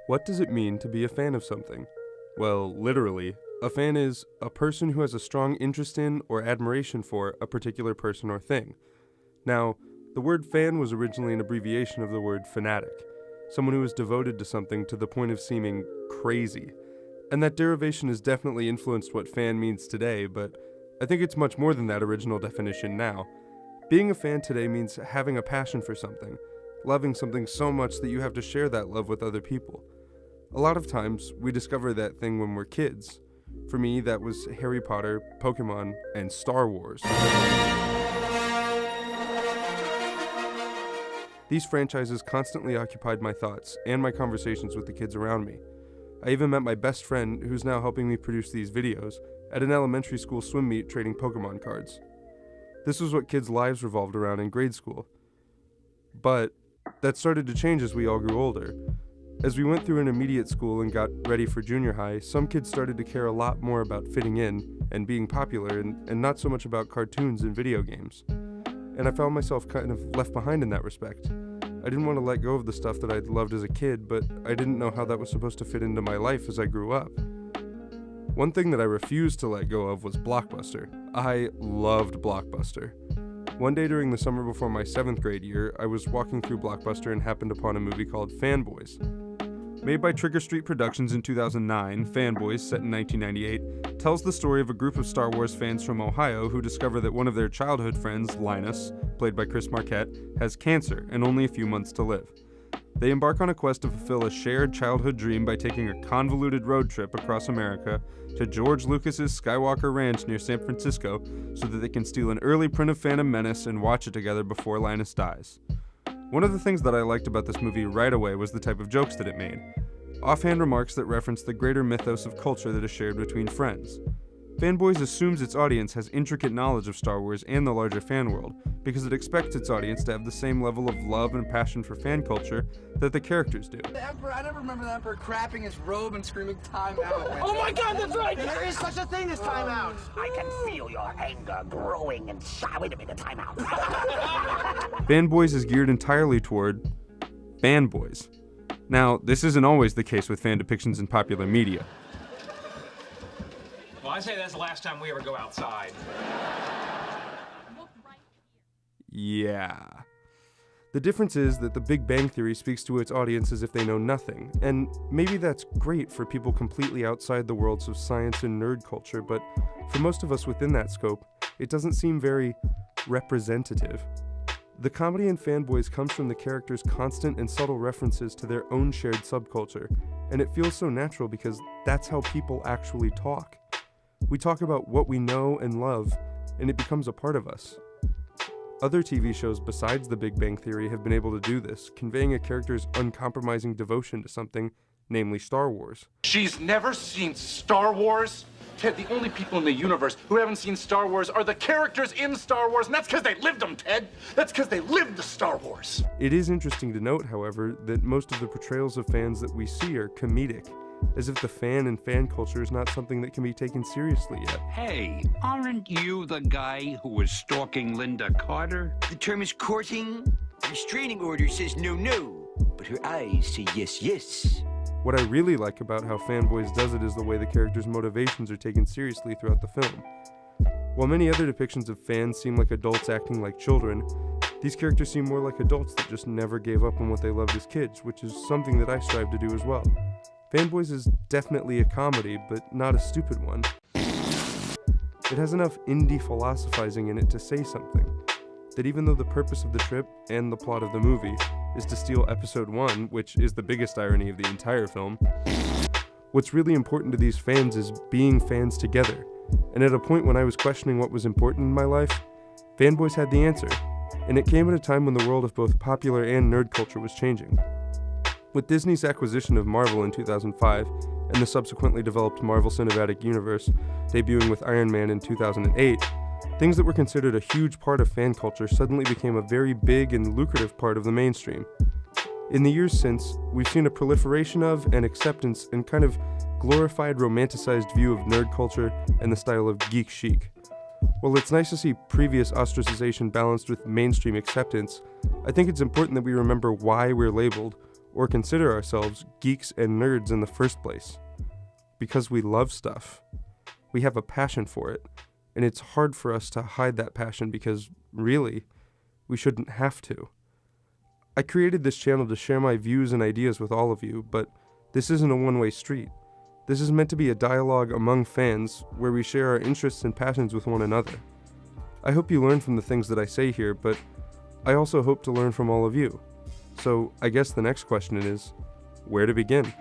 What does it mean to be a fan of something? Well, literally, a fan is a person who has a strong interest in or admiration for a particular person or thing. Now, the word fan was originally an abbreviation of the word fanatic, someone who is devoted to something to the point of seeming crazy. And that derivation has definitely influenced what fan means today, but I think it's much more than that original definition now. Being a fan today means having a passion for something, loving something so much that you have to share that love with other people. A lot of times, we discover that thing when we're kids. For me, that was Harry Potter, Pokemon, and Star Wars. These franchises constantly occupied my thoughts and my conversations with the kids around me. I even met my best friend, who's now helping me produce these videos, at an elementary school swim meet trading Pokemon cards. This was what kids' lives revolved around in grade school. But that started to change as we all grew older. As we went through intermediate school and got ready for junior high, some kids started to care a lot more about fitting in and being popular and not so much about cartoons and video games. And I found myself kind of left behind in that respect. I didn't want to let go of the stuff that I'd loved as a kid, but I didn't know how that was supposed to fit into my life as I grew up. One thing that I refused to let go of was Blockbuster. I loved Blockbuster. One day during the summer before my 7th grade year, I was walking through Blockbuster and happened upon a movie called Fanboys. Made by Trigger Street Productions in 2009, Fanboys, set in 1998, tells the story of a group of Star Wars fans from Ohio who discover that one of their childhood friends, Linus, played by Chris Marquette, has cancer and only a few months to live. They embark on a quest to fulfill a shared childhood dream by taking a convoluted road trip across America to George Lucas's Skywalker Ranch near San Francisco so that they can steal an early print of Phantom Menace and watch it together before Linus dies. One of the things that I liked about this movie right away was the type of jokes that it made. Offhand remarks that reference the greater mythos of culture that is shared between friends. Fanboys assumes its audience has intricate knowledge of Star Wars and the larger fan world, because it expects its audience to have the same level of love and passion for fan culture that the characters do. The Emperor, I never remember the Emperor crapping his robe and screaming time out. Oh my God, that's right! There is such a thing as time out. I can feel your anger growing inside. Wait a minute, time out. Fanboys is geared entirely toward fanboys. Now, this isn't always the case with fan depictions in popular media. Well, I say that's the last time we ever go outside. Yeah. The difference is that The Big Bang Theory speaks to its audience as if they know nothing, and maybe that's great for people completely outside the worlds of science and nerd culture, but for most of us within that scope, it doesn't seem very representative. The comedy in Fanboys comes from the characters' constant and subtle references to their own shared subculture, and it feels so natural because that's how people actually talk. We talk about what we know and love, and it becomes a part of us. Other TV shows besides The Big Bang Theory have been able to do this, conveying a character's uncompromising devotion to something, namely Star Wars. She's never seen Star Wars? Ted, the only people in the universe who haven't seen Star Wars are the characters in Star Wars, and that's because they lived them, Ted. That's because they lived the Star Wars. It is interesting to note, however, that most of the portrayals of fans that we see are comedic, as if the fan and fan culture is not something that can be taken seriously yet. Hey, aren't you the guy who was stalking Linda Carter? The term is courting. The restraining order says no, no, but her eyes say yes, yes. What I really like about how Fanboys does it is the way the characters' motivations are taken seriously throughout the film. While many other depictions of fans seem like adults acting like children, these characters seem more like adults that just never gave up on what they loved as kids, which is something that I strive to do as well. Fanboys is definitely a comedy, but not a stupid one. It has enough indie philosophizing in it to say something. That even though the purpose of the trip and the plot of the movie is to steal episode 1, which is the biggest irony of the entire film, what's really important to these fans is being fans together. And at a point when I was questioning what was important in my life, Fanboys had the answer. And it came at a time when the world of both popular and nerd culture was changing. With Disney's acquisition of Marvel in 2005, and the subsequently developed Marvel Cinematic Universe debuting with Iron Man in 2008, things that were considered a huge part of fan culture suddenly became a very big and lucrative part of the mainstream. In the years since, we've seen a proliferation of and acceptance and kind of glorified romanticized view of nerd culture and the style of geek chic. While it's nice to see previous ostracization balanced with mainstream acceptance, I think it's important that we remember why we're labeled, or consider ourselves geeks and nerds in the first place. Because we love stuff. We have a passion for it, and it's hard for us to hide that passion because, really, we shouldn't have to. I created this channel to share my views and ideas with all of you, but this isn't a one-way street. This is meant to be a dialogue among fans where we share our interests and passions with one another. I hope you learn from the things that I say here, but I also hope to learn from all of you. So I guess the next question is, where to begin?